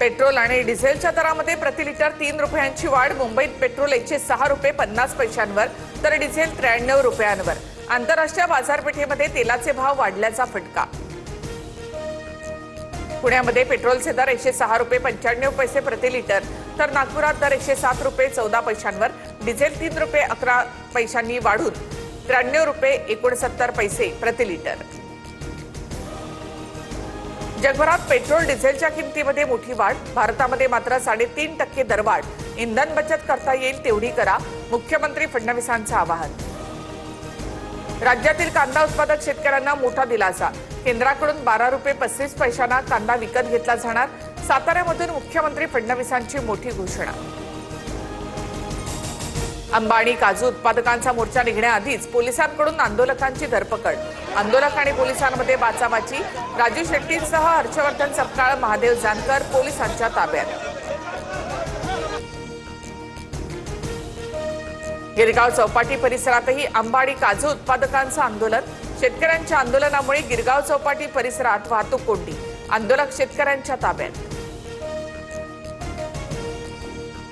Petrol आणि डिझेलच्या दरामध्ये प्रति लिटर 3 रुपयांची वाढ। मुंबईत पेट्रोल 106 रुपये 50 पैशांवर तर डिझेल 93 रुपयांवर। आंतरराष्ट्रीय बाजारपेठेमध्ये तेलाचे भाव वाढल्याचा फटका। पुण्यामध्ये पेट्रोलचे दर 106 रुपये 95 पैसे प्रति लिटर तर नागपुरात दर 107 रुपये 14 पैशांवर, डिझेल 3 रुपये 11 पैशांनी वाढून 93 रुपये 69 पैसे प्रति लिटर। जगभरात पेट्रोल डिझेलच्या किमतीमध्ये मोठी वाढ। भारतामध्ये मात्र 3.5% दरवाढ। इंधन बचत करता येईल तेवढी करा, मुख्यमंत्री फडणवीसांचं आवाहन। राज्यातील कांदा उत्पादक शेतकऱ्यांना मोठा दिलासा। केंद्राकडून 12 रुपये 35 पैशांना कांदा विकत घेतला जाणार। साताऱ्यामधून मुख्यमंत्री फडणवीसांची मोठी घोषणा। आंबा आणि काजू उत्पादकांचा मोर्चा निघण्याआधीच पोलिसांकडून आंदोलकांची धरपकड। आंदोलक आणि पोलिसांमध्ये बाचाबाची। राजू शेट्टींसह हर्षवर्धन सपकाळ, महादेव जानकर पोलिसांच्या ताब्यात। गिरगाव चौपाटी परिसरातही आंबा आणि काजू उत्पादकांचं आंदोलन। शेतकऱ्यांच्या आंदोलनामुळे गिरगाव चौपाटी परिसरात वाहतूक कोंडी। आंदोलक शेतकऱ्यांच्या ताब्यात।